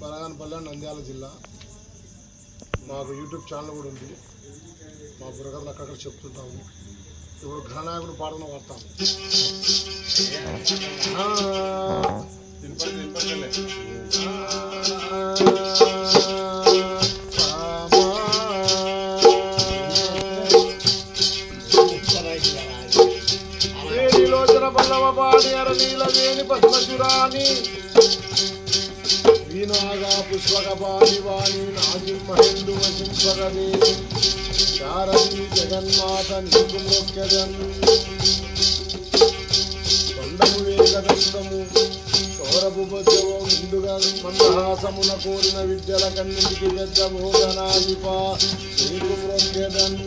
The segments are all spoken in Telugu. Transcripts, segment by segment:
బలగానపల్లి నంద్యాల జిల్లా. మాకు యూట్యూబ్ ఛానల్ కూడా ఉంది. మా బుర్రకథలు అక్కడక్కడ చెప్తుంటాము. ఇప్పుడు ఘననాయకుడు పాటను వాడతాము. పల్లవపాడి అరనీల వేణి పద్మశురాణి వీణాగా పుష్పకపాణి వాణి నాజింహేందు వశింపగదే శారదీ జగన్మాత నీకు మొక్కెదన్ కొండము వేగదంతము చోరపు బొజ్జవో ముందుగా మందహాసమున కోరిన విద్యల కన్నింటికి పెద్ద భోగనాధిప నీకు మొక్కెదన్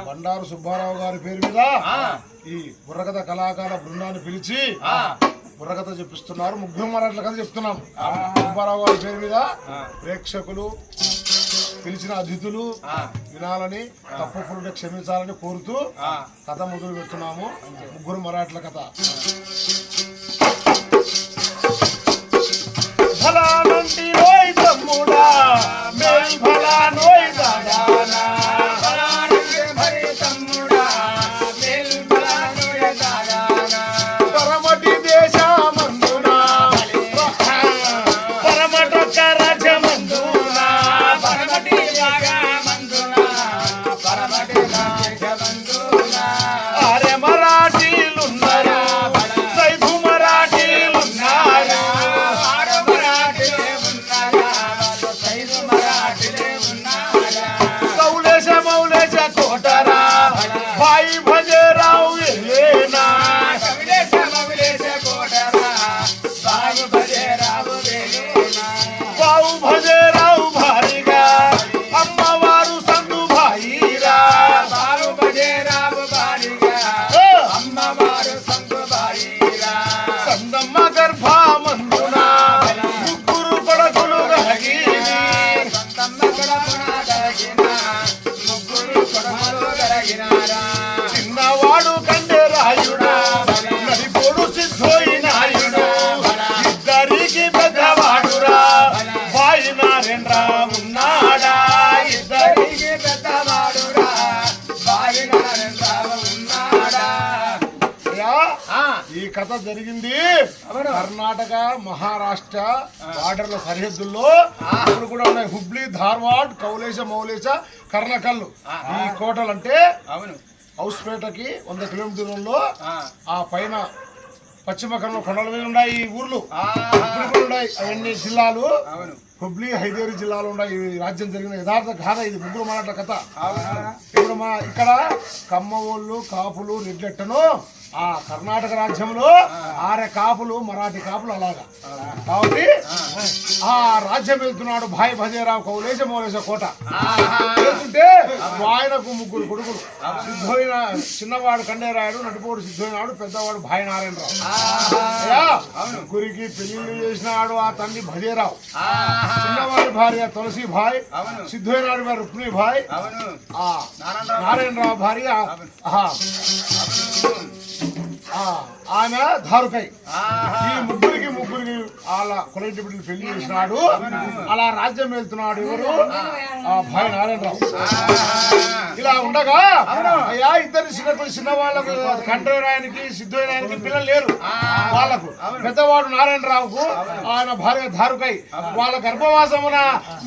బండారు సుబ్బారావు గారి పేరు మీద ఈ బుర్రకథ కళాకార బృందాన్ని పిలిచి బుర్రకథ చెప్పిస్తున్నారు. ముగ్గురు మరాఠల కథ చెప్తున్నాం. సుబ్బారావు గారి పేరు మీద ప్రేక్షకులు పిలిచిన అతిథులు వినాలని తప్పులు క్షమించాలని కోరుతూ కథ మొదలు పెడుతున్నాము. ముగ్గురు మరాఠల కథ. ఫలానంటి రోయ్ తమ్ముడా మేల్ ఫలా నోయ్ దాదానా మరాఠీలున్నారా సైఫు మరాఠీ కథ జరిగింది కర్ణాటక మహారాష్ట్ర బార్డర్ల సరిహద్దుల్లో ఇప్పుడు కూడా ఉన్నాయి. హుబ్లీ, ధార్వాడ్, కౌలేశ, మౌలేశ, కర్ణకల్లు ఈ కోటలు అంటే హౌస్పేటకి 100 కిలోమీటర్లలో ఆ పైన పశ్చిమ కర్ణాటక కొండల మీద ఉన్నాయి ఈ ఊర్లు. ఉన్నాయి అవన్నీ జిల్లాలు. హుబ్లీ, హైదేరి జిల్లాలో ఉన్నాయి. ఈ రాజ్యం జరిగిన యథార్థ గాథ ఇది. ముగ్గురు మరాఠా కథ. ఇప్పుడు మా ఇక్కడ కమ్మవోళ్ళు, కాపులు, రెడ్లెట్టను ఆ కర్ణాటక రాజ్యంలో ఆరే కాపులు, మరాఠీ కాపులు అలాగా. కాబట్టి ఆ రాజ్యం వెళ్తున్నాడు భాయ్ భజేరావు కౌలేశ మౌలేశ కోట వెళ్తుంటే ఆయనకు 3 కొడుకులు. సిద్ధోయిన చిన్నవాడు కండేరాయుడు, నటుపోడు సిద్ధోయినాడు, పెద్దవాడు భాయ్ నారాయణరావు. ముగ్గురికి పెళ్లిళ్ళు చేసినాడు ఆ తండ్రి భజేరావు. చిన్నవాడి భార్య తులసి భాయ్, సిద్ధోయినాడు గారు రుక్మిణి భాయ్, నారాయణరావు భార్య ఆమె ధారుకై. ఈ ముగ్గురికి వాళ్ళ కులటి బిడ్డలు పెళ్లి చేసినాడు. అలా రాజ్యం వెళ్తున్నాడు ఎవరు భాయ్ నారాయణరావు. ఇలా ఉండగా అయ్యా ఇద్దరు చిన్న వాళ్ళకు కంఠరాయనికి సిద్ధోయనానికి పిల్లలు లేరు. వాళ్ళకు పెద్దవాడు నారాయణరావుకు ఆయన భార్య ధారుకై. వాళ్ళ గర్భవాసమున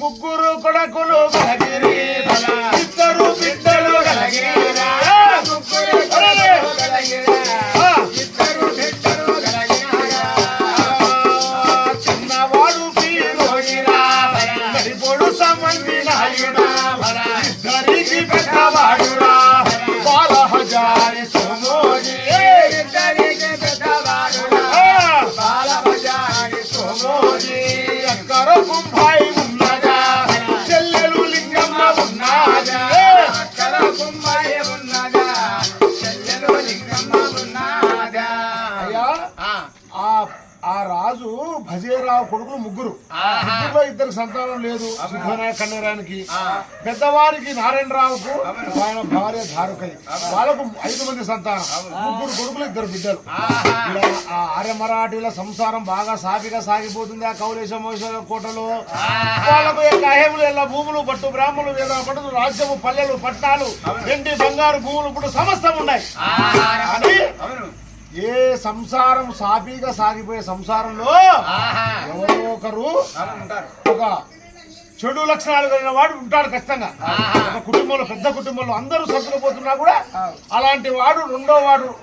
3 కొడుకులు కలిగిరి, 2 బిడ్డలు కలిగిరి. చిన్నవాడు పీరోగిరా, నడిపోడు సమంది నాయుడా, ఇద్దరికి పెద్దవాడురా బాల హజారి సోమోజీ, ఇద్దరికి పెద్దవాడురా బాల హజారి సోమోజీ. అక్కర కుంభాయి ఉన్నదా, చెల్లెలు లింగమ్మ ఉన్నదా, అక్కర కుంభాయి ఉన్నదా, చెల్లెలు లింగమ్మ ఉన్నదా. అయ్యా ఆ రాజు భజేరావు కొడుకులు 3. 3లో 2 సంతానం లేదు. సిద్ధోనాయ కన్నరానికి, పెద్దవారికి నారాయణరావుకు ఆయన భార్య ధారుకై. వాళ్ళకు 5 మంది సంతానం, 3 కొడుకులు 2 బిడ్డలు. ఆ ఆర్య మరాఠీల సంసారం బాగా సాఫీగా సాగిపోతుంది ఆ కౌలేశ మౌలేశ కోటలో. వాళ్ళకు అహేములు, ఎల్ల భూములు, పట్టు బ్రాహ్మణులు, వేద పట్టులు, రాజ్యము, పల్లెలు, పట్టాలు, వెండి బంగారు భూములు ఇప్పుడు సమస్తం ఉన్నాయి. అని ఏ సంసారం సాఫీగా సాగిపోయే సంసారంలో ఎవరో ఒకరు ఒక చెడు లక్షణాలు కలిగిన వాడు ఉంటాడు ఖచ్చితంగా. ఒక కుటుంబంలో, పెద్ద కుటుంబంలో అందరూ సర్దుకుపోతున్నా కూడా అలాంటి వాడు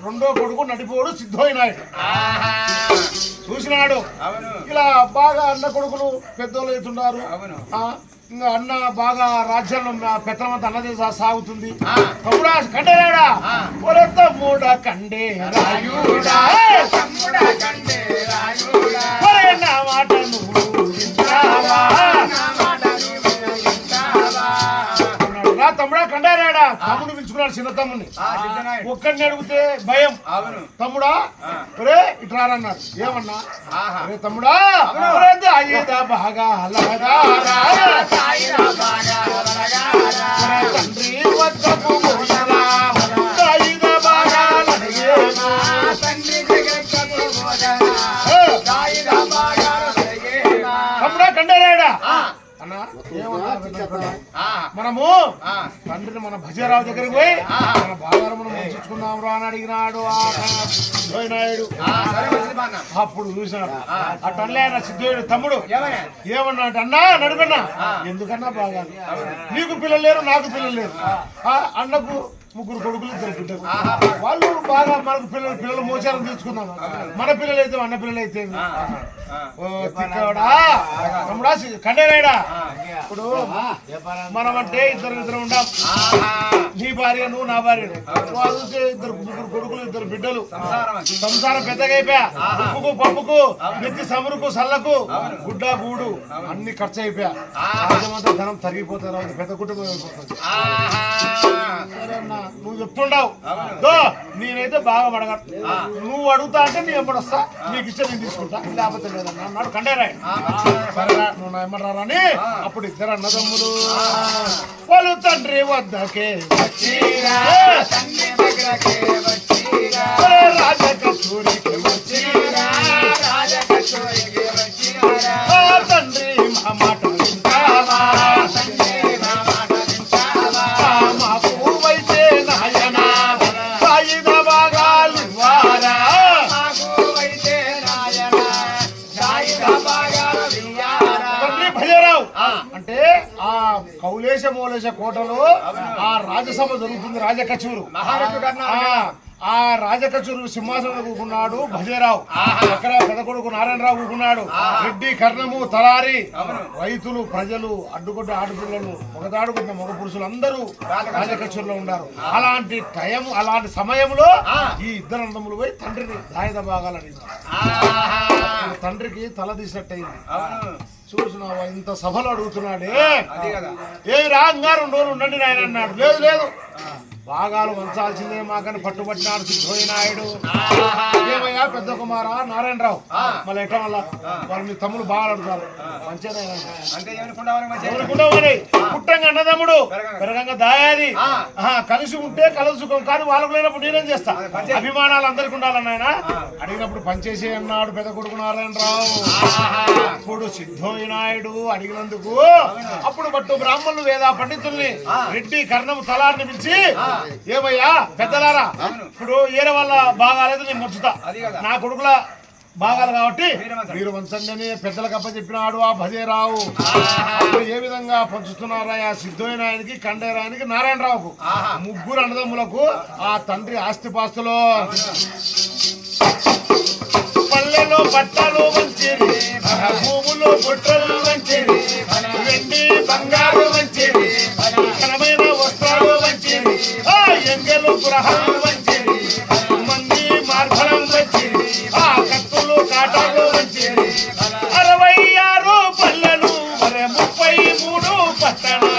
రెండో కొడుకు నడిపోడు సిద్ధోయినాయుడు చూసినాడు. ఇలా బాగా అన్న కొడుకులు పెద్దోళ్ళు అవుతున్నారు. ఇంకా అన్న బాగా రాజ్యంలో పెత్తనమంతా అన్నదే సాగుతుంది. తమ్ముడా కండేరాడా, ఒరే తమ్ముడా కండేరాయుడా, ఒరే నా మాట నువ్వు వింటావా, తమ్ముడా కండారాడా. తమ్ముడు పిలుచుకున్నాడు చిన్న తమ్ముడిని. ఒక్కడిని అడిగితే భయం. తమ్ముడా ఒరే ఇట్రారన్నాడు. ఏమన్నా ఒరే తమ్ముడా బాగా తండ్రి వద్దకు తమ్ముడా కండారాడా అన్నా. మనము తండ్రిని మన భజరావు దగ్గరికి పోయి మన బాగారు మనం మంచుకుందాం రా అని అడిగినాడు సిద్ధోయనాయుడు. అప్పుడు చూసినాడు అట్లే సిద్ధోయుడు తమ్ముడు ఏమన్నాడు, అన్నా నడుకన్నా ఎందుకన్నా బాగా నీకు పిల్లలు లేరు నాకు పిల్లలు లేరు, అన్నకు 3 కొడుకులు 2 బిడ్డలు. వాళ్ళు బాగా మనకు పిల్లలు మోచారం తీసుకున్నాను. మన పిల్లలు అయితే అన్న పిల్లలు అయితే తమ్ముడా కండేరాయుడా. ఇప్పుడు మనం అంటే ఇద్దరు ఉండాం. నీ భార్య నువ్వు నా భార్య, 3 కొడుకులు 2 బిడ్డలు. సంసారం పెద్దగా అయిపోయా. ఉప్పుకు పప్పుకు నెత్తి సమురుకు సల్లకు గుడ్డ గూడు అన్ని ఖర్చు అయిపోయా. రాజమంతా ధనం తరిగిపోతారు, పెద్ద కుటుంబం అయిపోతుంది. నువ్వు చెప్తుండవు నేనైతే బాగా అడగ, నువ్వు అడుగుతా అంటే నేను ఎప్పుడు వస్తా, నీకు ఇచ్చే నేను తీసుకుంటా, లేకపోతే లేదన్నా అన్నాడు కండేరాయుడు. సరేనా నువ్వు నా ఏమన్నారా అని అప్పుడు 2 అన్నదమ్ములు వాళ్ళు తండ్రి వద్దకే రాజకచూరికి తండ్రి మా మాట వింటావా, మాకు వైతే నాయనా సాయుధ భాగాలు ఇవ్వాలా, అంటే ఆ కౌలేశ మౌలేశ కోటలో ఆ రాజసభ జరుగుతుంది, రాజకచూరు. ఆ రాజకచూరు సింహాసనం కూకున్నాడు భజేరావు, అక్కడ పెద్ద కొడుకు నారాయణరావు కూకున్నాడు, రెడ్డి కర్ణము తలారి, రైతులు ప్రజలు అడ్డుకొట్ట ఆడపిల్లలు మొగదాడుకున్న మగ పురుషులు అందరూ రాజకచూరులో ఉన్నారు. అలాంటి టైం అలాంటి సమయంలో ఈ ఇద్దరు అన్నములు పోయి తండ్రిని దాయిద భాగాలని తండ్రికి తల తీసినట్టయింది. చూసినావా ఇంత సభలు అడుగుతున్నాడే, ఏమి రా ఇంకా 2 రోజులు ఉండండి నాయన అన్నాడు. లేదు లేదు భాగాలు వంచాల్సిందే మాకని పట్టుబట్టినాడు సిద్ధోయనాయుడు. ఏమయ్యా పెద్ద కుమార నారాయణరావు, మళ్ళీ ఎట్లా మళ్ళా వాళ్ళు మీ తమ్ముడు బాగా అడుగుతారు మంచిగా పుట్టంగా అన్నదమ్ముడు పెరగంగా దాయాది, కలిసి ఉంటే కలుసుకం కానీ వాళ్ళకు లేనప్పుడు నేనేం చేస్తా, అభిమానాలు అందరికి ఉండాలన్న ఆయన అడిగినప్పుడు పనిచేసే అన్నాడు పెద్ద కొడుకు నారాయణరావు. అప్పుడు సిద్ధోయనాయుడు అడిగినందుకు అప్పుడు పట్టు బ్రాహ్మణులు వేద పండితుల్ని రెడ్డి కర్ణము తలారిని పిలిచి, ఏమయ్యా పెద్దలారా ఇప్పుడు ఏరే వాళ్ళ భాగాలేదు నేను ముచ్చుతా, నా కొడుకుల భాగాలు కాబట్టి మీరు వంచండి అని పెద్దలకు అప్ప చెప్పినాడు ఆ భజేరావు. అప్పుడు ఏ విధంగా పంచుతున్నారా ఆ సిద్ధోయనాయనికి కండేరాయనికి నారాయణరావుకు ముగ్గురు అన్నదమ్ములకు ఆ తండ్రి ఆస్తిపాస్తులో పల్లెలో పట్టాలు వంచేది, భూములు బుట్టలు వంచేది, వెండి బంగారు వంచేది, ఘనమైన వస్త్రాలు వంచేది, ఎంగలు గృహాలు వంచేది, మంది మార్గలం వంచేది, కత్తులు కాటాలు వంచేది, 66 పల్లెలు 33 పట్టణాలు,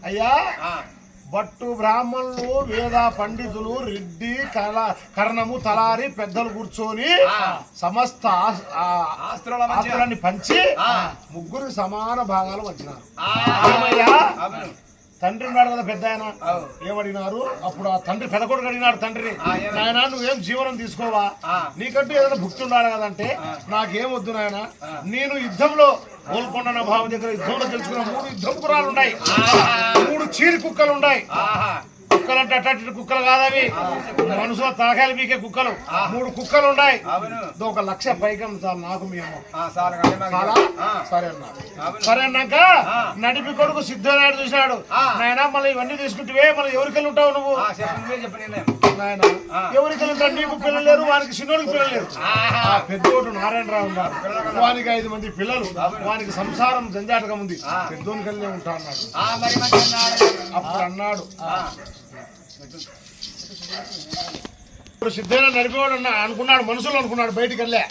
అయ్యా భట్టు బ్రాహ్మణులు వేద పండితులు రెడ్డి కర్ణము తలారి పెద్దలు కూర్చొని సమస్త ఆస్తులన్నీ పంచి ముగ్గురు సమాన భాగాలు వచ్చినారు. తండ్రి ఉన్నాడు కదా పెద్ద ఆయన, ఏమడిగినారు అప్పుడు ఆ తండ్రి పెద్ద కొడుకు అడిగినాడు తండ్రిని, నాయన నువ్వేం జీవనం తీసుకోవా, నీకంటూ ఏదైనా భుక్తి ఉండాలి కదంటే నాకేం వద్దు నాయన, నేను యుద్ధంలో గోల్కొండ నా భావం దగ్గర యుద్ధంలో తెలుసుకున్న 3 యుద్ధం కుర్రాలు ఉన్నాయి, 3 చీరి కుక్కలు ఉన్నాయి. కుక్కలు అంటే అట్టి కుక్కలు కాదవి, మనుషుల తలకాయలు పీకే కుక్కలు 3 కుక్కలు ఉన్నాయి. 1 లక్ష పైకం చాలు నాకు మీ అమ్మ చాలా సరే అన్నా. సరే అన్నాక నడిపి కొడుకు సిద్ధోనాయుడు చూసినాడు, నాయన మళ్ళీ ఇవన్నీ తీసుకుంటే మళ్ళీ ఎవరికెళ్ళి ఉంటావు నువ్వు, నాయన ఎవరికెళ్ళి ఉంటాడు, నీకు పిల్లలు లేరు వానికి చిన్నోడికి పిల్లలు లేరు. పెద్దోడు నారాయణరావు ఉన్నాడు, వానికి 5 మంది పిల్లలు, వానికి సంసారం జంజాటగా ఉంది, పెద్దోని కలిగే ఉంటా అన్నాడు. అప్పుడు అన్నాడు సిద్ధైన నడిపేవాడు అనుకున్నాడు, మనసులో అనుకున్నాడు, బయటికి వెళ్ళే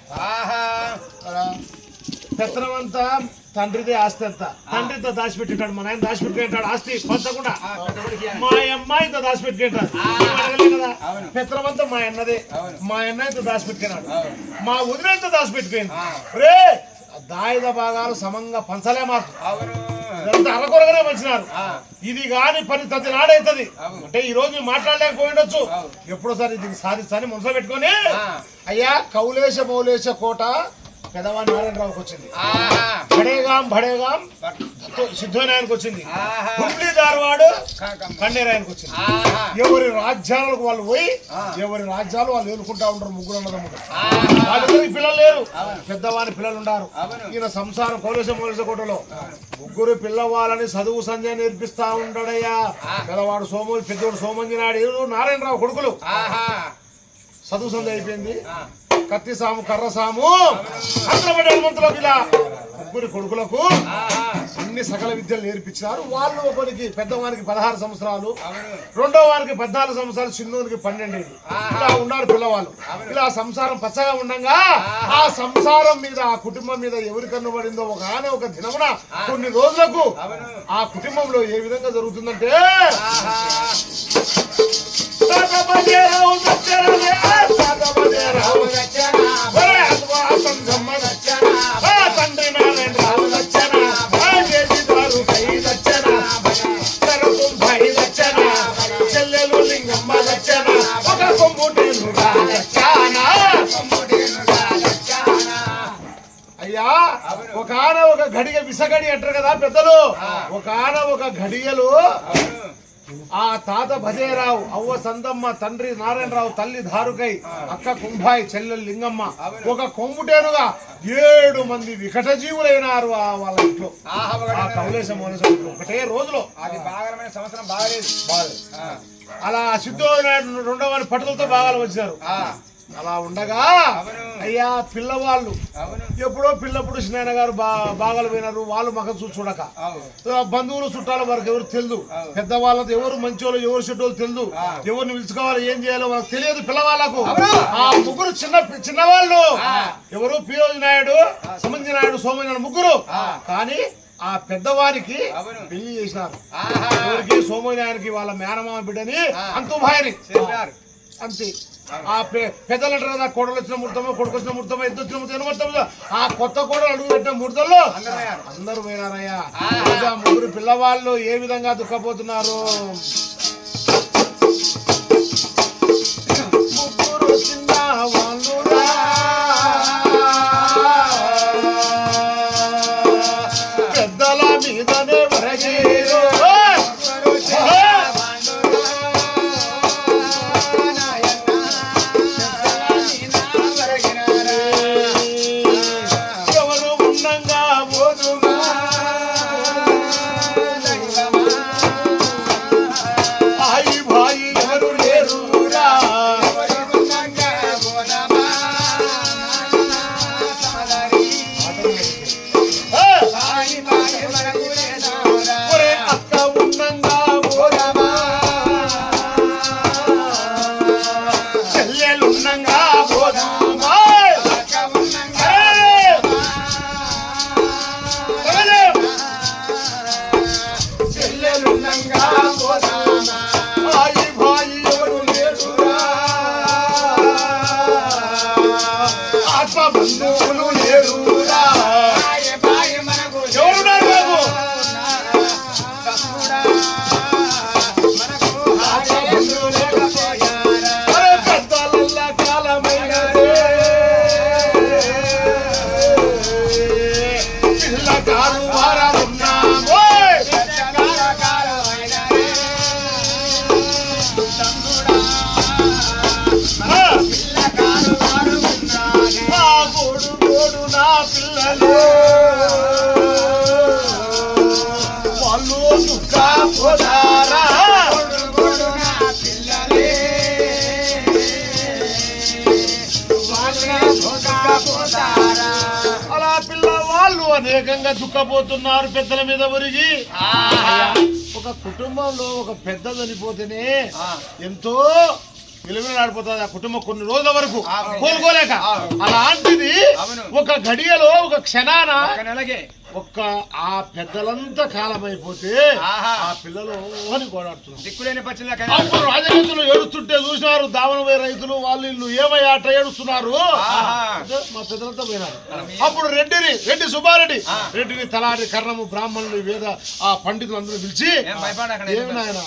పెత్తనమంతా తండ్రిదే ఆస్తి అంతా తండ్రితో దాచిపెట్టింటాడు, మా నాయన దాచిపెట్టుకుంటాడు ఆస్తి పంచకుండా, మా అమ్మాయితో దాచిపెట్టుకుంటాడు కదా, పెత్తనమంతా మా అన్నదే, మా అన్నయ్యతో దాచిపెట్టుకున్నాడు, మా వదిలేతో దాచిపెట్టుకోండి రే దాయిద భాగాలు సమంగా పంచలే మాకు అరకొరగానే పంచినారు. ఇది కాని పని తది నాడైతుంది అంటే ఈ రోజు మాట్లాడలేకపోయిండొచ్చు, ఎప్పుడోసారి దీన్ని సాధిస్తాని మనసులో పెట్టుకొని అయ్యా కౌలేశ మౌలేశ కోట పెదవాడి నారాయణరావుకి వచ్చింది, భడేగాం సిద్ధోనాయనకి వచ్చింది, హుబ్లీ ధార్వాడు కండేరాయనకి వచ్చింది. ఎవరి రాజ్యాలకు వాళ్ళు పోయి ఎవరి రాజ్యాలు వాళ్ళు ఎదుర్కొంటా ఉంటారు. ముగ్గురు అన్నదమ్ములు, వాళ్ళకి పిల్లలు లేరు, పెద్దవాని పిల్లలు ఉన్నారు. ఈయన సంసారం కౌలేశ మౌలేశ కోటలో ముగ్గురు పిల్లవాళ్ళని చదువు సంజయ్ నేర్పిస్తా ఉంటాడయ్యా. పెద్దవాడు సోము, పెద్దవాడు సోమంజినాడు, నారాయణరావు కొడుకులు చదువు సంజయ్ అయిపోయింది. కత్తి సాము కర్ర సాము హైదరాబాద్ హనుమంతులకు ఇలా ముగ్గురు కొడుకులకు అన్ని సకల విద్యలు నేర్పించినారు. వాళ్ళు ఒకరికి పెద్దవానికి 16 సంవత్సరాలు, రెండో వారికి 14 సంవత్సరాలు, చిన్నోనికి 12. ఇలా ఉన్నారు పిల్లవాళ్ళు. ఇలా సంసారం పచ్చగా ఉండగా ఆ సంసారం మీద ఆ కుటుంబం మీద ఎవరి కన్ను పడిందో ఒక దినమున కొన్ని రోజులకు ఆ కుటుంబంలో ఏ విధంగా జరుగుతుందంటే తండ్రి నారాయణరావు వచ్చన చెల్లెలు లింగమ్మ వచ్చన ఒక కొమ్ముటేను అయ్యా. ఒక గడియ విసగడి అంటారు కదా పెద్దలు, ఒక గడియలు ఆ తాత భజయరావు, అవ్వ సందమ్మ, తండ్రి నారాయణరావు, తల్లి ధారుకై, అక్క కుంభాయి, చెల్లెలు లింగమ్మ, ఒక కొమ్ముటేనుగా 7 మంది వికట జీవులైనారు వాళ్ళ ఇంట్లో. ఆ కౌలేశం ఒకటే రోజులో. అది బాగా సంవత్సరం బాగలేదు. అలా సిద్ధోనాయుడు 2వ పట్టుదలతో బాగాలు వచ్చారు. అలా ఉండగా అయ్యా పిల్లవాళ్ళు ఎప్పుడో పిల్లప్పుడు నాయన గారు బాగాలు పోయినారు. వాళ్ళు మగ చూడక బంధువులు చుట్టాల వరకు ఎవరు తెలియదు. పెద్దవాళ్ళతో ఎవరు మంచోళ్ళు ఎవరు చెడ్డోళ్ళు తెలియదు. ఎవరిని పిలుచుకోవాలి ఏం చేయాలో వాళ్ళకి తెలియదు పిల్లవాళ్ళకు. ఆ ముగ్గురు చిన్నవాళ్ళు ఎవరు పిరోజు నాయుడు, సమంజి నాయుడు, సోమయ్య నాయుడు ముగ్గురు. కానీ ఆ పెద్దవారికి పెళ్లి చేసినారు. ఎవరికి? సోమయ్య నాయుడికి వాళ్ళ మేనమామ బిడ్డని అంతుభాయిని అంతే. ఆ పెద్దలు అంటారు కదా, కోడలు వచ్చిన ముహూర్తమో, కొడుకు వచ్చిన ముహూర్తమో, ఎద్దు వచ్చిన ముహూర్తం, ఆ కొత్త కోడలు అడుగు పెట్టిన ముహూర్తంలో అందరూ పోయినారయ్యా. ముగ్గురు పిల్లవాళ్ళు ఏ విధంగా దుఃఖపోతున్నారు. ముగ్గురు చిన్న వాళ్ళు పెద్దల మీదనే వరగేరు. అలా పిల్లవాళ్ళు అనేకంగా దుఃఖపోతున్నారు పెద్దల మీద ఒరిగి. ఒక కుటుంబంలో ఒక పెద్ద చనిపోతేనే ఎంతో విలువలాడిపోతుంది ఆ కుటుంబం కొన్ని రోజుల వరకు కోలుకోలేక. అలాంటిది ఒక గడియలో ఒక క్షణాన ఒక్క ఆ పెద్దలంతా కాలం అయిపోతే ఆ పిల్లలు అని గోడాడుతున్నారు. అప్పుడు రాజరైతులు ఏడుస్తుంటే చూసినారు. దావన పోయే రైతులు వాళ్ళు ఇల్లు ఏమయ్యా అట్లా ఏడుస్తున్నారు. మా పెద్దలంతా పోయినారు. అప్పుడు రెడ్డి సుబ్బారెడ్డి రెడ్డిని తలారి కర్ణము బ్రాహ్మణులు వేద ఆ పండితులు అందరూ పిలిచి ఏమి నాయన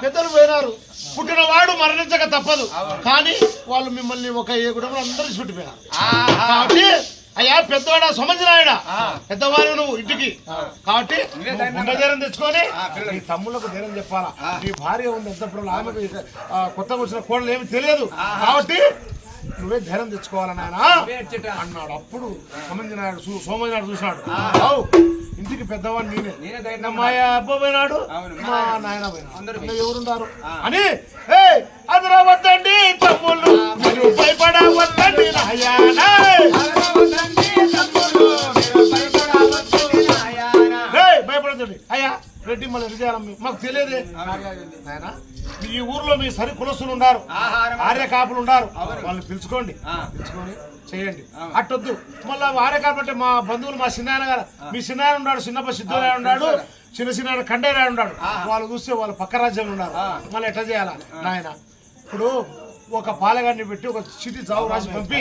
పెద్దలు పోయినారు, పుట్టినవాడు మరణించక తప్పదు, కానీ వాళ్ళు మిమ్మల్ని ఒక ఏ కుటుంబం అందరూ చుట్టిపోయినారు. కాబట్టి అయ్యా పెద్దవాడా సమంజనాయుడా, పెద్దవాడు నువ్వు ఇంటికి, కాబట్టి గుండె ధైర్యం తెచ్చుకొని నీ తమ్ముళ్ళకు ధైర్యం చెప్పాలా. నీ భార్య ఉంది ఎంతప్పుడు ఆమెకు కొత్తగా వచ్చిన కోడలు ఏమి తెలియదు, కాబట్టి నువ్వే ధైర్యం తెచ్చుకోవాలని ఆయన అన్నాడు. అప్పుడు సమంజనాయుడు సోమనాయుడు చూసినాడు, ఇంటికి పెద్దవాడు నేనే, మా అబ్బ పోయినాడు, మా నాయన పోయినాడు, ఎవరున్నారు అని అదరా వద్దండి తమ్ముళ్ళు, మీరు భయపడవద్దండి నాయనా, భయపడద్దండి అయ్యా. రెడ్డి మళ్ళీ విజయాలమ్మ మాకు తెలియదే నాయన, ఈ ఊర్లో మీ సరి కులసులు ఉన్నారు, ఆర్య కాపులు ఉన్నారు, వాళ్ళని పిలుచుకోండి, పిలుచుకొని చేయండి. అట్టొద్దు మళ్ళీ ఆర్య కాపు అంటే మా బంధువులు, మా చిన్నాయన గారు, మీ చిన్నాయన ఉన్నాడు, చిన్నప్ప సిద్ధురాయ ఉన్నాడు, చిన్న కండేరాయ ఉన్నాడు, వాళ్ళు చూస్తే వాళ్ళు పక్క రాజ్యంలో ఉన్నారు, మళ్ళీ ఎట్లా చేయాలా నాయన. ఇప్పుడు ఒక పాలగాడిని పెట్టి ఒక చిటి చావు రాసి పంపి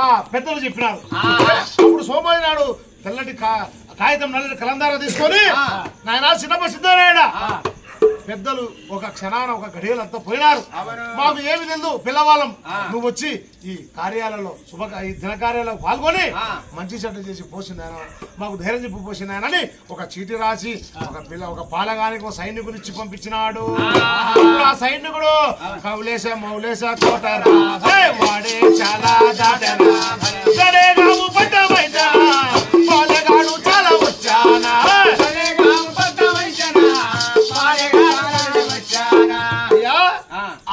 ఆ పెద్దలు చెప్పినారు. అప్పుడు సోమయ్య నాడు తెల్లటి కాగితం నల్లటి కలందార తీసుకొని నాయన చిన్నప్ప సిద్ధరాయడా పెద్దలు ఒక క్షణాన ఒక గడియలంతా పోయినారు. అవును. మాకు ఏమి తెలుసు పిల్లవాళ్ళం. నువ్వు వచ్చి ఈ కార్యాలలో ఈ దినకార్యాలలో పాల్గొని మంచి చెడ్డ చేసి పోసిందాయన, మాకు ధైర్యం చెప్పి పోసిందాయనని ఒక చీటి రాసి ఒక పాలగానికి ఒక సైనికుని ఇచ్చి పంపించినాడు. ఆ సైనికుడు కౌలేస మౌలేస కోటరా వాడే చాలా దాటరా సరేగాము పట్టమైనా పాలగాడు చాలా వచ్చానా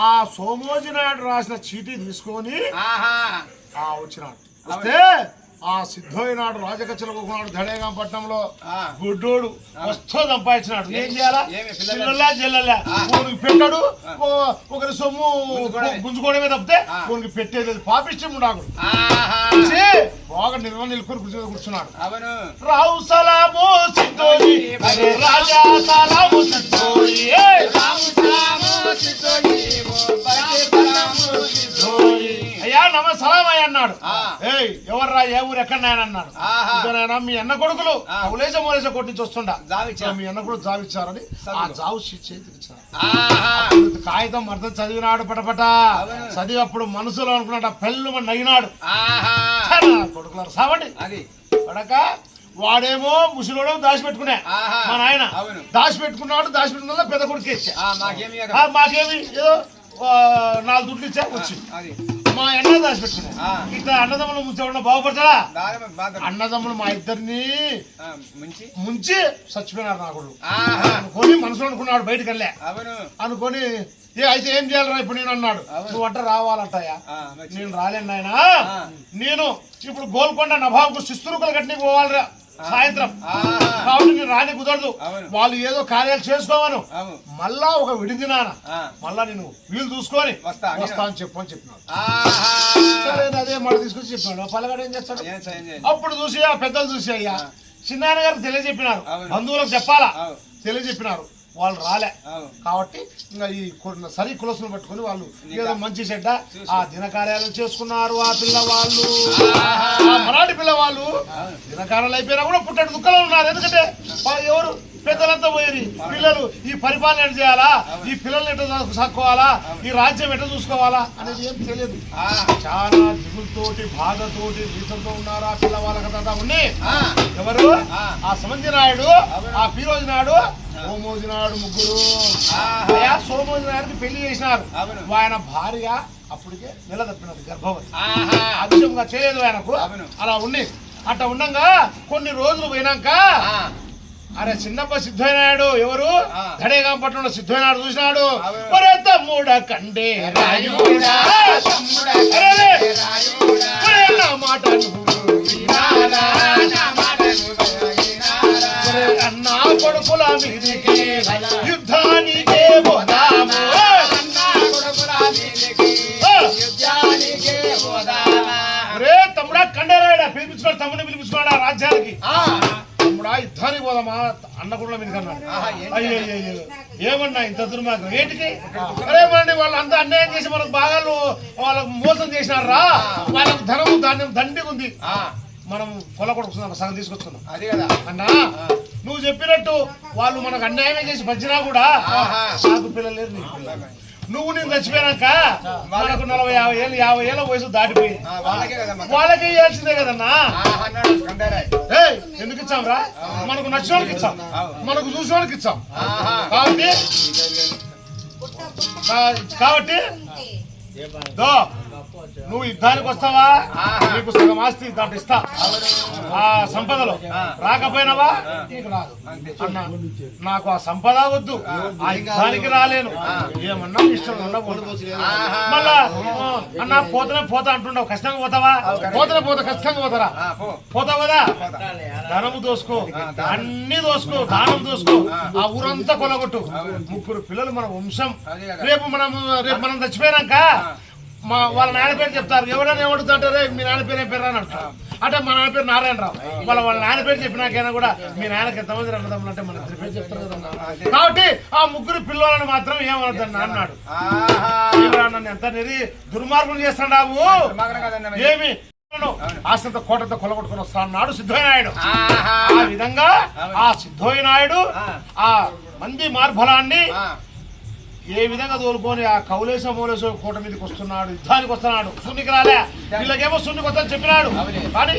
ఆ సోమోజీ నాయుడు రాసిన చీటీ తీసుకొని వచ్చినాడు. వస్తే ఆ సిద్ధోయి నాడు రాజకచ్చలకున్నాడు ధడేగాం పట్టణంలో గుడ్డోడు వస్తూ సంపాదించినాడు. ఏం చేయాలా పిల్లల్లా జల్లల్లా ఊరికి పెట్టాడు. ఒకరి సొమ్ము గుంజుకోవడమే తప్పితే ఊరికి పెట్టేది పాపిష్టం ఉండాడు. బాగా నిలుకొని కూర్చున్నాడు. రావు సలాము సిద్ధోయి రాజా సలాము సిద్ధోయి అయ్యా నమస్సలామయ్య అన్నాడు. ఏయ్ ఎవర్రా ఏ ఊరు ఎక్కడైనా అన్నాడు. ఇద్దరైనా మీ అన్న కొడుకులు అవులేస మూలేస కొట్టించి వస్తుండా మీ అన్న కొడుకు జావిచ్చారని ఆ జావు చేతికి ఇచ్చారు. కాగితం అర్థం చదివినాడు పటపట చదివి అప్పుడు మనసులో అనుకున్నాడు పెళ్ళు నగినాడు. కొడుకులారు సావండి పడక వాడేమో ముసలోడో దాచిపెట్టుకునే మా నాయన దాచిపెట్టుకున్నాడు. దాచిపెట్టుకున్న పెద్ద కొడుకు ఇచ్చా మాకేమి ఏదో 4 దుడ్లు ఇచ్చా వచ్చి మా అన్న దాచిపెట్టుకున్నా. ఇట్లా అన్నదమ్ములు ముంచేవాడు బాగుపడతాడా? అన్నదమ్ములు మా ఇద్దరిని ముంచి చచ్చిపోయినారు. నా కొడుకు అనుకొని మనసులో అనుకున్నాడు బయటకు వెళ్ళా అనుకొని అయితే ఏం చేయాలరా ఇప్పుడు నేను అన్నాడు. నువ్వు అంట రావాలంటాయా? నేను రాలేను ఆయన. నేను ఇప్పుడు గోల్కొండ నవాబుకు శిస్తురుకులు కట్టి పోవాలిరా సాయంత్రం. కాబట్టి నేను రాని కుదరదు. వాళ్ళు ఏదో కార్యాలు చేసుకోమను. మళ్ళా ఒక విడిదినాన మళ్ళా నేను వీలు చూసుకొని వస్తా అని చెప్పినాడు. సరే అదే మాట తీసుకొచ్చి చెప్పినాడు. పల్లగాడు ఏం చేస్తాడు? అప్పుడు చూసి ఆ పెద్దలు చూసి అయ్యా చిన్నాయన గారికి తెలియజెప్పినారు. బంధువులకు చెప్పాలా తెలియజెప్పినారు. వాళ్ళు రాలే కాబట్టి ఇంకా ఈ సరి కులసులు పట్టుకుని వాళ్ళు ఏదో మంచి చెడ్డ ఆ దినకార్యాలు చేసుకున్నారు. ఆ పిల్లవాళ్ళు మరాఠీ పిల్లవాళ్ళు దినకార్యాలు అయిపోయినా కూడా పుట్టడి దుఃఖంలో ఉన్నారు. ఎందుకంటే ఎవరు పెద్దలంతా పోయి పిల్లలు ఈ పరిపాలన ఎట్లా చేయాలా, ఈ పిల్లల్ని ఎట్లా సాక్కోవాలా, ఈ రాజ్యం ఎట్లా చూసుకోవాలా అనేది ఏం తెలియదు. చాలా దిగులతోటి బాధతోటి నీతంతో ఉన్నారు ఆ పిల్లవాళ్ళ కథ ఉండి. ఎవరు ఆ సమంజి నాయుడు ఆ ఫిరోజ్ నాయుడు సోమోజీ నాయుడు ముగ్గురు సోమోజీ నాయుడికి పెళ్లి చేసినారు. ఆయన భార్య అప్పటికే నెల తప్పినది గర్భవతి. అధికంగా చేయలేదు ఆయనకు. అలా ఉండి అట్లా ఉండగా కొన్ని రోజులు పోయినాక అరే చిన్నప్ప సిద్ధోయినాడు ఎవరు ధడేగాం పట్టణంలో సిద్ధోయినాడు చూసినాడు. ఒరే తమ్ముడ కండే మాట అన్నా కొడుకుల మీదికి యుద్ధానికే పోదాము. ఒరే తమ్ముడా కండేరాడా పిలిపించుకోడు. తమ్ముడిని పిలిపించుకోడా రాజ్యానికి. తమ్ముడా యుద్ధానికి పోదామా అన్న కూడా మీద కన్నాడు. అయ్యో ఏమన్నా ఇంత దుర్మార్గం ఏంటికి? అరేమండి వాళ్ళు అంతా అన్యాయం చేసి మనకు బాగా వాళ్ళకు మోసం చేసినారా. వాళ్ళకు ధనము ధాన్యం దండిగా ఉంది. మనం కొల కొడుకున్నాం సగం తీసుకొచ్చుకున్నాం. అదే కదా అన్నా నువ్వు చెప్పినట్టు వాళ్ళు మనకు అన్యాయమే చేసి వచ్చినా కూడా నాకు పిల్లలు లేరు నీకు పిల్లలు. నువ్వు నేను చచ్చిపోయాక మనకు 40-50 ఏళ్ళ వయసు దాటిపోయి వాళ్ళకి ఇవ్వాల్సిందే కదన్నా. ఎందుకు ఇచ్చాం రా? మనకు నచ్చిన వాళ్ళకి ఇచ్చాం, మనకు చూసిన వాళ్ళకి ఇచ్చాం. కాబట్టి నువ్వు యుద్ధానికి వస్తావా నీకు సగం ఆస్తి దాంట్లో ఇస్తా ఆ సంపదలో. రాకపోయినావా నీకు రాదు అన్నా. నాకు ఆ సంపద వద్దు, ఆ యుద్ధానికి రాలేను. ఏమన్నా ఇష్టం ఉండకూడదు. మళ్ళా అన్నా పోతనే పోతా అంటుండవు. ఖచ్చితంగా పోతావా? పోతనే పోతా ఖచ్చితంగా పోతారా? పోతావు కదా. ధనము దోసుకో, అన్ని దోసుకో, దానం దోసుకో, ఆ ఊరంతా కొలగొట్టు. 3 పిల్లలు మన వంశం. రేపు మనం చచ్చిపోయినాక వాళ్ళ నాయన పేరు చెప్తారు. ఎవరైనా ఏమడుతుంటారే మీ నాయన పేరు ఏం పేరు అని అంటారు. అంటే మా నాయన పేరు నారాయణరావు. వాళ్ళ నాయన పేరు చెప్పినాకైనా కూడా మీ నాయనకి ఎంతమంది అన్నదమ్ములు అంటే మన 3 పేరు చెప్తారు కదా. కాబట్టి ఆ 3 పిల్లలని మాత్రం ఏమవుతుంది అన్నాడు. నన్ను ఎంత దుర్మార్గం చేస్తున్నావు ఏమి ఆశంత కోటంతో కొలగొట్టుకుని వస్తా అన్నాడు సిద్ధోయి నాయుడు. ఆ విధంగా ఆ సిద్ధోయి నాయుడు ఆ మంది మార్బలాన్ని ఆ, ఏ విధంగా తోలుకొని ఆ కౌలేశ మూలేశ కోట మీదకి వస్తున్నాడు, యుద్ధానికి వస్తున్నాడు. సున్నికి రాలే, వీళ్ళకేమో సున్నికి వస్తాను చెప్పినాడు. అవునే. కానీ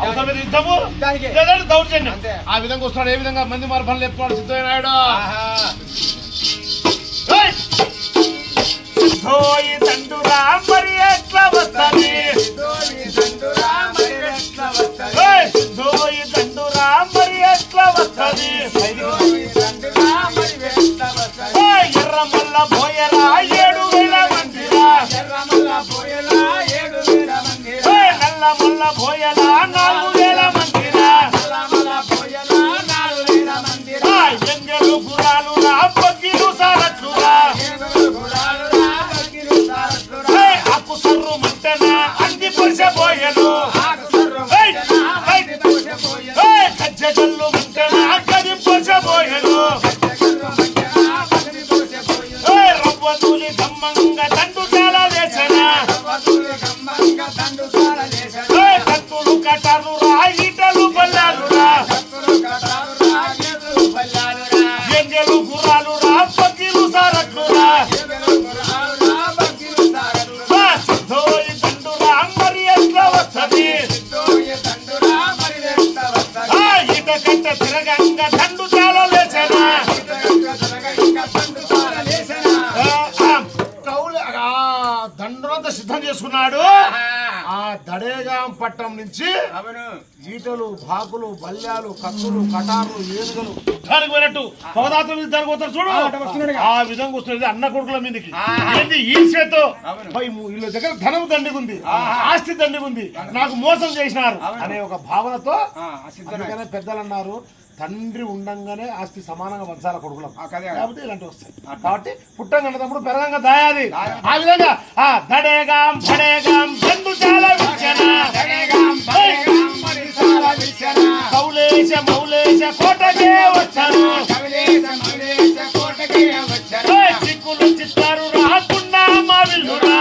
అవసరమైన యుద్ధము యుద్ధానికే. లేదంటే దౌర్జన్యం. అంతే. ఆ విధంగా వస్తున్నాడు. ఏ విధంగా మంది మార్బలను ఎత్తుకోవాలి సిద్ధమైనాడు. ఆహా. ఏయ్! సిద్ధోయి తండురా మరి ఎట్లా వస్తది? సిద్ధోయి దండురా మరి ఎట్లా వస్తది? ఏయ్! సిద్ధోయి తండురా మరి ఎట్లా వస్తది? సిద్ధోయి దండురా మరి ఎట్లా వస్తది? ఏయ్! ఎర్రమల్ల బోయరా 7,000 మందిరా. ఎర్రమల్ల పోయేలా 7,000 మందిరా. ఏయ్! నల్లమల్ల బోయరా 4,000 మందిరా. నల్లమల్ల పోయేలా 4,000 మందిరా. ఆ ఎంగలు గురాలు రా పగ్గిలు సారట్లురా. ఏడుగురు గుడాలురా బగ్గిలు సారట్లురా. ఏయ్! ఆకు సర్రు మంటనా అంది పొడిసెబోయెను. ఆకు సర్రు ఏయ్! మంటెన ఏయ్! అంది పొడిసెబోయెను. ఏయ్! కజ్జగల్లు మంటనా కది పొడిసెబోయెను. జగరు మంటెన అంది పొడిసెబోయెను. ఏయ్! రవ్వతూలి గమ్మంగ దండు చాలా వేసనా. రవ్వతూలి గమ్మంగా దండు సారలేసెను. ఏయ్! కత్తులు కటారు రా ఈటలు బల్లాలురా. కత్తులు కటారురా ఎదురు పల్లాలురా. ఎంగలు గురాలు రా పగ్గిలు సారట్లురా. ఎదురు గుడాలురా బగ్గిలు సారట్లురా. ఆ సిద్ధోయి దండురా మరి ఎట్లా వస్తది? సిద్ధోయి దండురా మరి ఎట్లా వస్తది? ఆ ఈట కట్ట తిరగంగ దండు చాలా వేసనా. దండునంతా సిద్ధం చేసుకున్నాడు. ఆ దడేగాం పట్టణం నుంచి ఈటలు భాకులు బల్యాలు కత్తులు కటార్లు ఏనుగలు యుద్ధానికి పోయినట్టు పవదాతులు యుద్ధానికి పోతారు చూడు. ఆ విధంగా వస్తుంది అన్న కొడుకుల మీదకి. ఏంది ఈ చేతో వీళ్ళ దగ్గర ధనం దండిగుంది, ఆస్తి దండిగుంది, నాకు మోసం చేసినారు అనే ఒక భావనతో అందుకనే పెద్దలు అన్నారు, తండ్రి ఉండంగానే ఆస్తి సమానంగా పంచాల కొడుకులం, లేకపోతే ఇలాంటివి వస్తాయి. కాబట్టి పుట్టంగన్నప్పుడు పెరగంగా దాయాది. ఆ విధంగా ఆ దడేగాం భడేగాం దండు చాలా విచ్చనా. కౌలేశ మౌలేశ కోటకే వచ్చాను. ఏయ్! చిక్కులు చిత్తారు రాకుండా మా విల్లురా.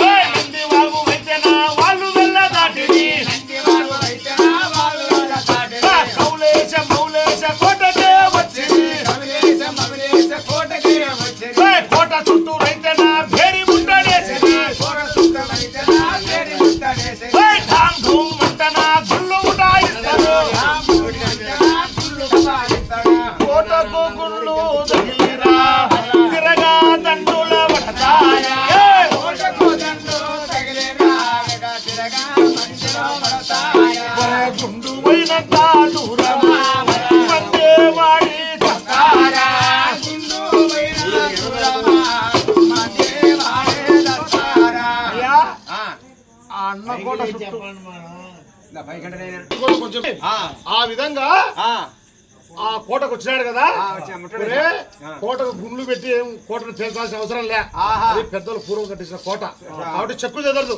ఏయ్! అంది వాగు వెచ్చనా వాళ్ళు వెళ్ళ దాటిని. ఆ కౌలేశ మౌలేశ కోటకే వచ్చింది. ఏయ్! కోట చుట్టూ రైతనా భేరి ముట్టడేసింది. ఏయ్! ధామ్ ధూమ్ మంటనా గుళ్ళు ఉడాయిస్తారు. కోటకు గుళ్ళు తగిలిరా తిరగా దండుల పడతాయా. ఏయ్! గుండు పోయినంత దూరమా మందే వాడి చస్తారా. అయ్యా ఆ అన్న కోట చుట్టూ కొంచెం ఆ విధంగా ఆ కోటకు వచ్చినాడు కదా. ఒరే, కోటకు గుండ్లు పెట్టి కోటను చేర్చాల్సిన అవసరం లే. అది పెద్దలు పూర్వం కట్టించిన కోట కాబట్టి చెక్కు చెదరదు.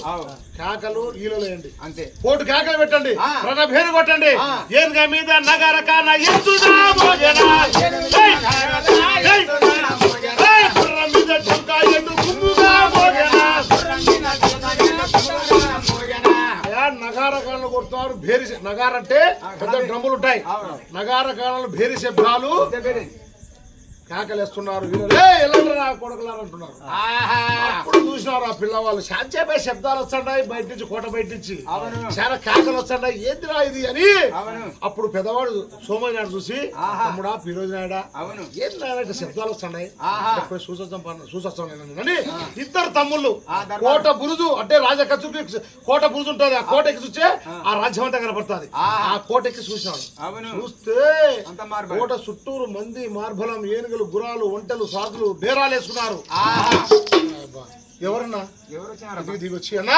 కేకలు ఈలలేయండి, అంతే. కోటు కేకలు పెట్టండి, రణభేరు కొట్టండి. ఏనుగ మీద నగరకాన ఎత్తుదా భోజన. ఏయ్! ఏయ్! ఏయ్! గుర్రం మీద టంకా ఎండు గుమ్ముగా భోజన. నగారకాలను కొడుతున్నారు. భేరి నగారంటే పెద్ద డ్రమ్ములు ఉంటాయి. నగారకాలను భేరి శబ్దాలు కేకలేస్తున్నారు. ఎలాంటి కొడుకులారు అంటున్నారు. అప్పుడు చూసినారు ఆ పిల్లవాళ్ళు శాంతిపై శబ్దాలు వస్తున్నాయి బయట నుంచి, కోట బయట నుంచి చాలా కేకలు వస్తున్నాయి. ఏందిరా ఇది అని అప్పుడు పెద్దవాడు సోమయ్య నాయుడు చూసి, తమ్ముడా ఫిరోజ్ నాయుడా ఏంది నాయన శబ్దాలు వస్తున్నాయి, చూసొస్తాం అని ఇద్దరు తమ్ముళ్ళు కోట బురుజు అంటే రాజకచ్చుకి కోట బురుజు ఉంటుంది. ఆ కోట ఎక్కి చూస్తే ఆ రాజ్యం అంతా కనపడుతుంది. ఆ కోట ఎక్కి చూసినాడు. చూస్తే కోట చుట్టూరు మంది మార్బలం ఏనుగలు గురాలు ఒంటెలు సాధులు డేరాలు వేసుకున్నారు. ఎవరన్నా దిగొచ్చి అన్నా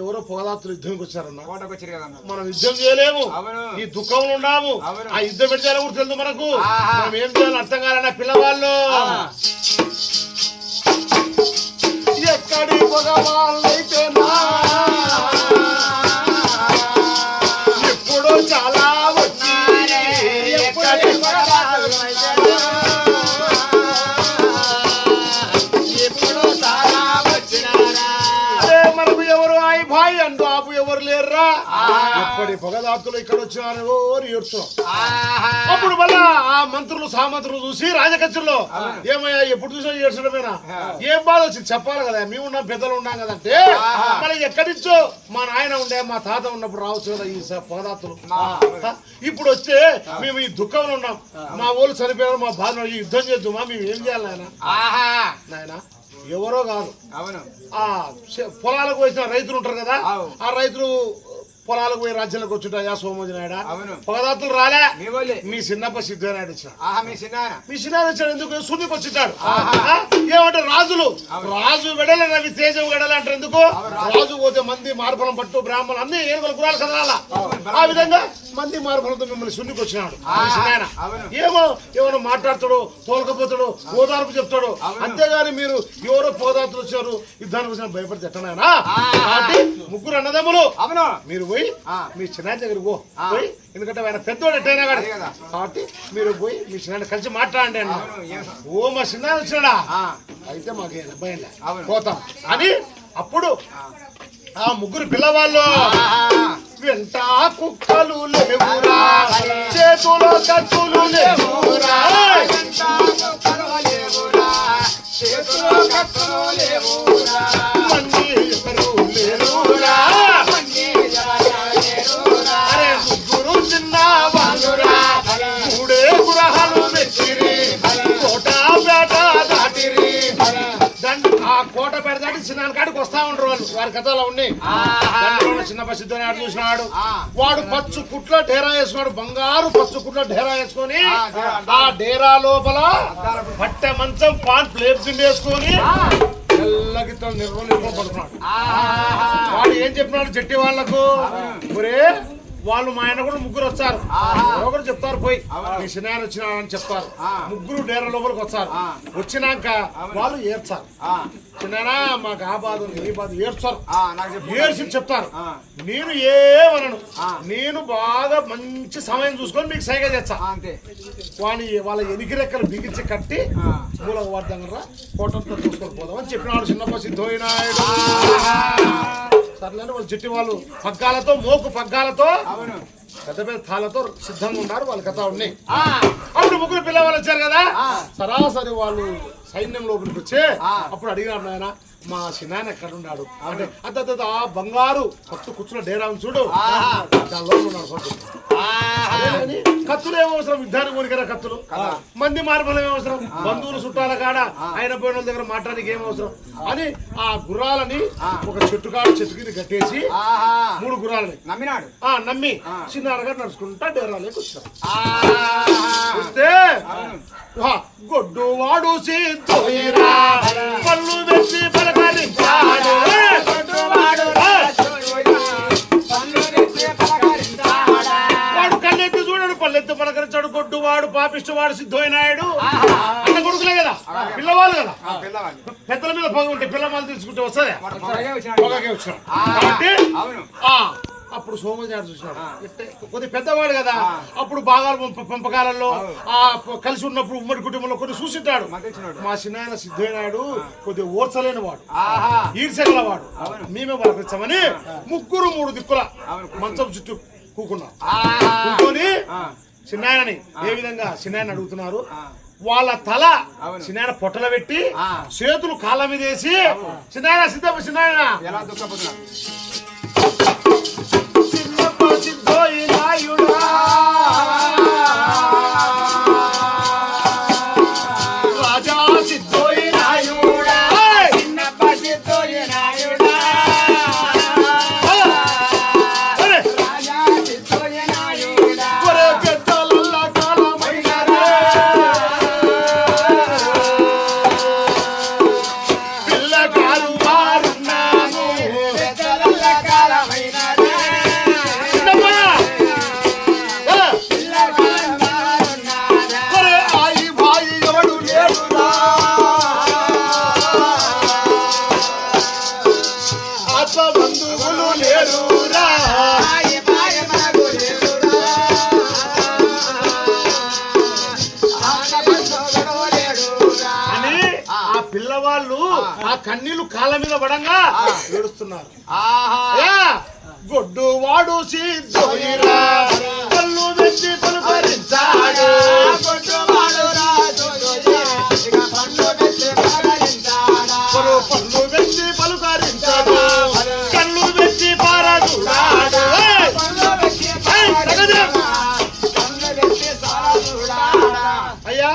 ఎవరో పొగదాతులు యుద్ధానికి వచ్చారన్నా. మనం యుద్ధం చేయలేము, ఈ దుఃఖంలో ఉన్నాము. ఆ యుద్ధం పెట్టాలని కూడా తెలుసు మనకు. మనం ఏం చేయాలని అర్థం కాలన్నా పిల్లవాళ్ళు. ఎక్కడి పొగవాళ్ళైతే ఇప్పుడు చాలా వచ్చినారే. ఎక్కడి మనకు ఎవరు ఆయ్ భాయ్ అని బాబు ఎవరు లేరు. ఎవర్రా ఎప్పటి పొగదాతులు ఇక్కడ వచ్చినారు అని ఏడ్చున్నాం. అప్పుడు మళ్ళా ఆ మంత్రులు సామంత్రులు చూసి రాజకచ్చల్లో ఏమయ్యా ఎప్పుడు చూసినా ఏడ్చడమేనా, ఏం బాధ వచ్చింది చెప్పాలి కదా, మేము ఉన్నాం పెద్దలు ఉన్నాం కదంటే మళ్ళీ ఎక్కడి నుంచో మా నాయన ఉండే మా తాత ఉన్నప్పుడు రావచ్చు కదా ఈ పొగదాతులు. ఇప్పుడు వస్తే మేము ఈ దుఃఖంలో ఉన్నాం, మా ఊళ్ళు చనిపోయారు, మా బాధ యుద్ధం చేద్దామా, మేము ఏం చేయాలి నాయన ఎవరో కాదు ఆ పొలాలకు వచ్చిన రైతులు ఉంటారు కదా, ఆ రైతులు పొలాలకు పోయి రాజ్యాలకు వచ్చుంటాయా సోమోజీ నాయుడు పొగదాతులు రాలే, మీ చిన్నప్ప సిద్ధనాయుడు వచ్చాడు. మీ చిన్నాడు వచ్చాడు ఎందుకు సున్నికి వచ్చింటాడు. ఏమంటే రాజు వెడలే రవి తేజం వెడలే అంటారు ఎందుకు, రాజు పోతే మంది మార్పులం పట్టు బ్రాహ్మణులు అన్ని ఏనుగుల కురాలు కదలాలా, ఆ విధంగా మంది మార్పులతో మిమ్మల్ని సున్నికి వచ్చినాడు. ఏమో మాట్లాడతాడు, తోలకపోతాడు, ఓదార్పు చెప్తాడు, అంతేగాని మీరు ఎవరో పోదాతులు వచ్చారు యుద్ధానికి వచ్చిన భయపడితే ఎట్టనాయనా. కాబట్టి ముగ్గురు అన్నదమ్ములు మీరు పోయి మీ చిన్న దగ్గర పోయి, ఎందుకంటే ఆయన పెద్దోడు ఎట్టయినా కాదు కాబట్టి మీరు పోయి మీ చిన్న కలిసి మాట్లాడండి అన్న. ఓ మా చిన్న వచ్చినాడా అయితే మాకు భయం పోతాం అని. అప్పుడు ఆ ముగ్గురు పిల్లవాళ్ళు వెంట కుక్కలు లేవురా, చేతులో కత్తులు లేవురా, మంది ఎవరు లేరురా, అరే ముగ్గురు చిన్న వాళ్ళురా, మూడే గురహాలు మెచ్చిరి, కోట పేట దాటిరి. ఆ కోట పేట దాటి చిన్న కాడికి వస్తా ఉండరు వాళ్ళు, వారి కథలో ఉన్నాయి. చిన్న ప్రసిద్ధి చూసినాడు, వాడు పచ్చు కుట్ల డేరా వేసుకున్నాడు, బంగారు పచ్చు కుట్ల డేరా వేసుకొని ఆ డేరా లోపల పట్టె మంచం పాన్ ప్లేట్ పిండి వేసుకొని తెల్లగితో నిర్వహణ పడుతున్నాడు. వాడు ఏం చెప్పినాడు జట్టి వాళ్లకు, ఒరే వాళ్ళు మా ఆయన కూడా ముగ్గురు వచ్చారు, ఒకరు చెప్తారు పోయి మీ చిన్న వచ్చినాడు అని చెప్తారు. ముగ్గురు డేరా లోపలికి వచ్చారు, వచ్చినాక వాళ్ళు ఏడ్చారు, చిన్న మాకు ఆ బాధ ఈ బాధ ఏడ్చారు, ఏడ్చి చెప్తారు. నేను ఏమనను, నేను బాగా మంచి సమయం చూసుకొని మీకు సైగ చేస్తా, వాని వాళ్ళ ఎనికి రెక్కలు బిగించి కట్టి మూలకు వాడదాం కోటంతో చూసుకొని పోదాం అని చెప్పినాడు చిన్నప్ప సిద్ధోయినాయుడు. సర్లేని వాళ్ళు చెట్టి వాళ్ళు పగ్గాలతో మోకు పగ్గాలతో పెద్ద పెద్ద తాళ్ళతో సిద్ధంగా ఉన్నారు, వాళ్ళ కథ ఉన్నాయి. అప్పుడు ముగ్గురు పిల్లవాళ్ళు వచ్చారు కదా, సరాసరి వాళ్ళు సైన్యంలోకి వచ్చి అప్పుడు అడిగినాడు నాయన మా చిన్నాయన ఎక్కడ ఉన్నాడు అంటే, అంత ఆ బంగారు పట్టు కూర్చున్న డేరా చూడు దానిలో ఉన్నాడు. కత్తులు ఏమవసరం, యుద్ధానికి కొనికరా కత్తులు, మంది మార్పులు ఏమవసరం, బంధువులు చుట్టాల కాడ ఆయన పోయిన దగ్గర మాట్లాడానికి ఏమవసరం అని ఆ గుర్రాలని ఒక చెట్టు కింద కట్టేసి 3 గుర్రాలని నమ్మి చిన్నారగా నడుచుకుంటా డేరాలోకి వచ్చారు. వస్తే గొడ్డు వాడు సిద్ధోయిరా, పళ్ళు వెచ్చి పలకరించాడు, వాడు కళ్ళెత్తి చూడడు పల్లెత్తి పలకరించాడు, గొడ్డు వాడు పాపిష్టి వాడు సిద్ధోయినాయుడు. అన్న కొడుకులే కదా, పిల్లవాళ్ళు కదా, పెద్దల మీద పొగ ఉంటే పిల్లవాళ్ళు తీసుకుంటే వస్తుంది, పొగకే వచ్చాడు. కాబట్టి అప్పుడు సోమజాడు చూసినాడు, కొద్ది పెద్దవాడు కదా, అప్పుడు బాగా పంపకాలలో కలిసి ఉన్నప్పుడు ఉమ్మడి కుటుంబంలో కొన్ని చూసింటాడు. మా చిన్నాయన సిద్ధోయినాడు కొద్దిగా ఓర్చలేని వాడు, ఈర్చగల వాడు, మేమే బలపించామని ముగ్గురు 3 దిక్కుల మంచం చుట్టూ కూకున్నారు. కూకొని చిన్నాయనని ఏ విధంగా చిన్నాయన అడుగుతున్నారు, వాళ్ళ తల చిన్నాయన పొట్టలో పెట్టి చేతులు కాళ్ళ మీద వేసి చిన్నాయన సిద్ధప్ప చిన్నాయన సిద్ధోయినాయుడా రాజా సిద్ధోయినాయుడా చిన్నప్ప సిద్ధోయినాయుడా రాజా సిద్ధోయినాయుడా ఒరే పెద్దల కాలమైనదే పిల్లగారు వారున్నాము పెద్దల కాలమైనదే పిల్లవాళ్ళు ఆ కన్నీళ్లు కాళ్ళ మీద పడంగా ఏడుస్తున్నారు. గొడ్డు వాడు సిద్ధోయిరా కళ్ళు వెచ్చి పలుకరించాడు పళ్ళు వెచ్చి పలుకరించాడు కళ్ళు వెచ్చి పారదుడాడు అయ్యా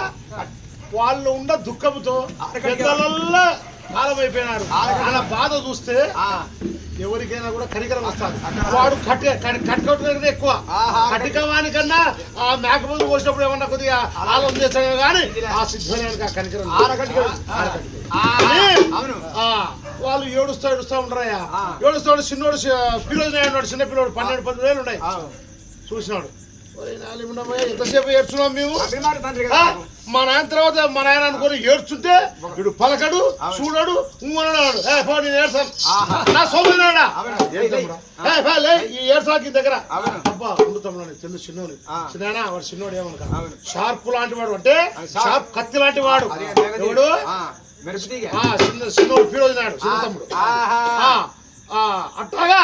వాళ్ళు ఉన్న దుఃఖంతో పెద్దలల్లా కాలమైపోయినారు అలా బాధ చూస్తే ఎవరికైనా కూడా కనికరం వస్తారు వాడు కట్టుకోవడం ఎక్కువ కటికవానికన్నా ఆ మేకపోతు పోసినప్పుడు ఏమన్నా కొద్దిగా ఆలోచన చేస్తాడు కానీ ఆ సిద్ధడానికి ఆ కనికరం వాళ్ళు ఏడుస్తా ఉండరాయా ఏడుస్తాడు చిన్నోడు పిల్లలు చిన్న పిల్లడు 12-13 వేలు ఉన్నాయి చూసినాడు ఎంతసేపు ఏడ్చున్నాం మేము మా నాయన తర్వాత మా నాయన అనుకుని ఏడ్చుంటే వీడు పలకడు చూడడు ఉన్నాడు నేను ఏడ్చాను నా సోమనాడా ఈ ఏడ్సాకి దగ్గర అబ్బా ఉండుతాడు తెలుసు చిన్నోడు చిన్న వాడు చిన్నోడు ఏమనుక షార్ప్ లాంటి వాడు అంటే షార్ప్ కత్తి లాంటి వాడు ఎవడు చిన్నోడు పీరోజు చిన్న తమ్ముడు అట్లాగా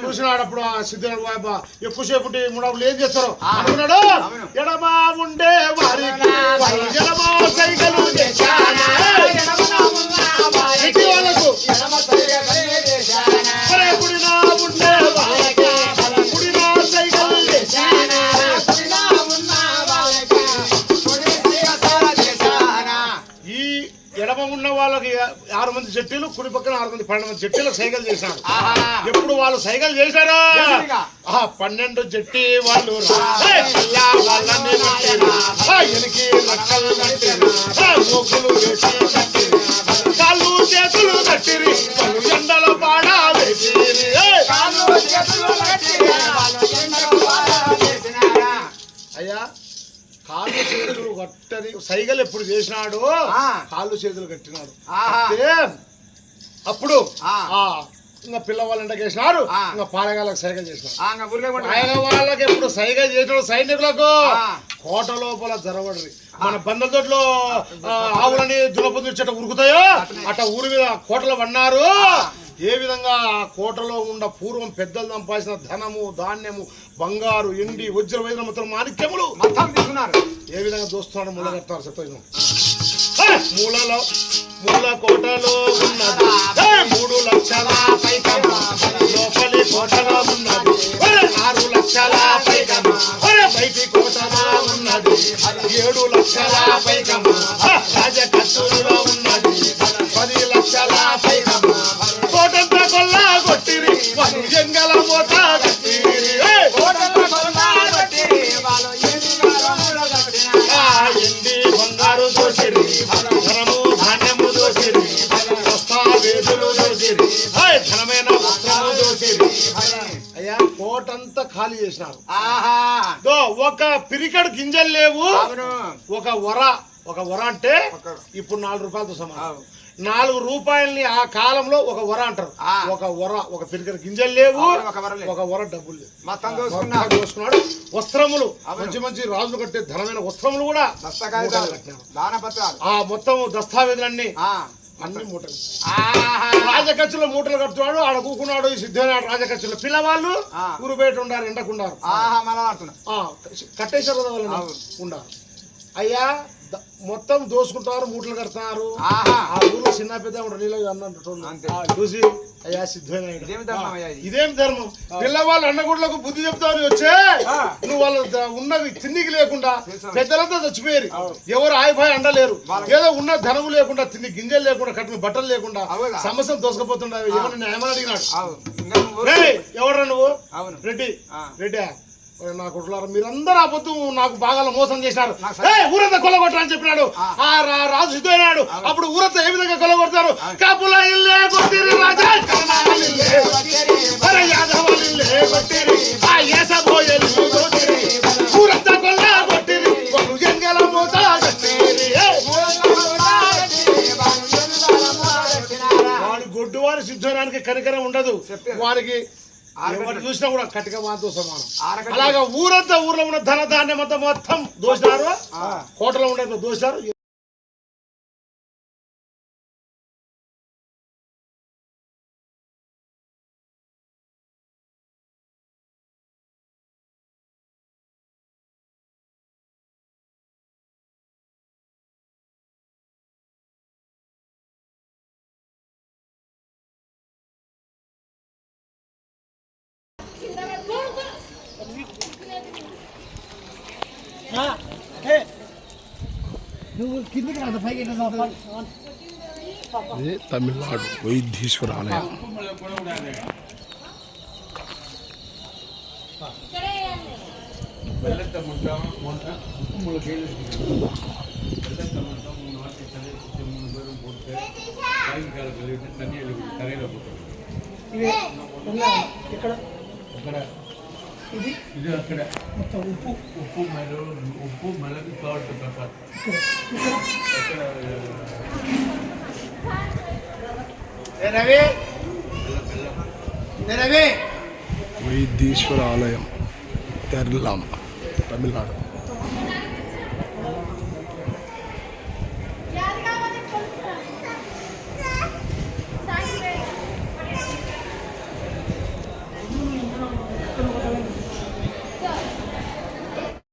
చూసినాడు అప్పుడు ఆ సిద్ధుడు ఎక్కువసేపు మూడవులు ఏం చేస్తారు అనుకున్నాడు ఎడమా ఉండే వారికి ఎడమా సైకిలు వాళ్ళకు పుడినా ఉండే వాళ్ళకి పుడినా సైకిల్ ఈ ఎడమ ఉన్న వాళ్ళకి 6 మంది చెట్టీలు కుడి పక్కన 6 మంది 12 మంది చెట్టీలు సైకిల్ చేశారు ఎప్పుడు వాళ్ళు సైకిల్ చేశారు 12 చెట్టి వాళ్ళు కాళ్ళు చేతులు కట్టిరి ఎండలో పాడా అయ్యా కాళ్ళు చేతులు కట్టని సైకిల్ ఎప్పుడు చేసినాడు కాళ్ళు చేతులు కట్టినాడు అప్పుడు ఇంకా పిల్లవాళ్ళు ఎంటకేసినారు ఇంకా పాలగాళ్ళకి సైకిల్ చేసినారు ఆయన వాళ్ళకి ఎప్పుడు సైకిల్ చేసిన సైనికులకు కోట లోపల జరవడ్రి మన బందల తోటలో ఆవులని దులపొద్దు చెట్టు ఉరుకుతాయో అట్లా ఊరి మీద కోటలు పన్నారు ఏ విధంగా ఆ కోటలో ఉన్న పూర్వం పెద్దలు సంపాదించిన ధనము ధాన్యము బంగారు ఎండి వజ్ర వైద్యములు మాణిక్యములు ఏ విధంగా దోస్తున్నాడు మూల కట్టారు సత్యం మూలలో మూల కోటలో ఉన్నది 3 లక్షల పైకము లోపలి కోటలో ఉన్నది 6 లక్షల పైకము బయటి కోటలో ఉన్నది 7 లక్షల పైకము రాజకత్తులో ఉన్నది 10 లక్షల పైకము కోటంతా కొల్లా కొట్టిరి వాళ్ళు జంగల మోత కట్టిరి ఎండి బంగారు దోసిరి ధనము ధాన్యము దోసిరి దస్తావేజులు దోసిరి ఘనమైన వస్త్రము దోసిరి అయ్యా కోటంతా ఖాళీ చేసినారు ఒక పిరికడు గింజలు లేవు ఒక వర అంటే ఇప్పుడు 4 రూపాయలతో సమానం 4 రూపాయల్ని ఆ కాలంలో ఒక వర అంటారు ఒక పిరికడు గింజలు లేవు ఒక వర డబ్బులు లేవు దోసుకున్నాడు వస్త్రములు మంచి మంచి రాజులు కట్టే ధనమైన వస్త్రములు కూడా ఆ మొత్తం దస్తావేజులన్నీ అన్ని మూటలు రాజకచ్చులో మూటలు కట్టున్నాడు ఆడ కూకున్నాడు ఈ సిద్ధమైన రాజకచ్చులో పిల్లవాళ్ళు ఊరు బయట ఉండారు ఎండకుండారు కట్టేశారు కదా వాళ్ళని ఉండారు అయ్యా మొత్తం దోసుకుంటారు మూటలు కడుతున్నారు ఆ ఊరు చిన్న పెద్ద నీళ్ళు అన్నట్టు చూసి అయ్యా సిద్ధమైన ఇదేం ధర్మం పిల్లవాళ్ళు అన్నగుడ్లకు బుద్ధి చెప్తారు వచ్చే నువ్వు వాళ్ళు ఉన్నది తిండికి లేకుండా పెద్దలంతా చచ్చిపోయారు ఎవరు ఆయిపాయి అండలేరు ఏదో ఉన్న ధనము లేకుండా తిండి గింజలు లేకుండా కట్టిన బట్టలు లేకుండా సమస్యను దోసుకుపోతుండవు ఎవరిని ఏమని అడిగినాడు ఎవరు నువ్వు రెడ్డి రెడ్డి నా కొట్లారు మీరందరూ ఆ పొద్దు నాకు బాగా మోసం చేశారు ఊరంతా కొల్లగొట్టరా అని చెప్పినాడు ఆ రాజు సిద్ధమైనాడు అప్పుడు ఊరంతా ఏ విధంగా కొల్లగొడతారు కాపుల ఇల్లే కొట్టిరి రాజా ఊరంతా కొల్లగొట్టిరి జంగల మోత వాడి గొడ్డు వారి సిద్ధడానికి కనికరం ఉండదు వారికి ఎవరు చూసినా కూడా కటిక మాతో సమానం అలాగా ఊరంతా ఊర్లో ఉన్న ధన ధాన్యం అంతా మొత్తం దోసినారు కోటలో ఉండే దోసినారు నువ్వు కిందికి రాదు పైకి ఇది తమిళనాడు వైద్యేశ్వర ఆలయం. ఇది అక్కడ ఉప్పు మిளகு సాల్ట్ పెప్పర్ వైద్యేశ్వర ఆలయం కేరళ తమిళనాడు.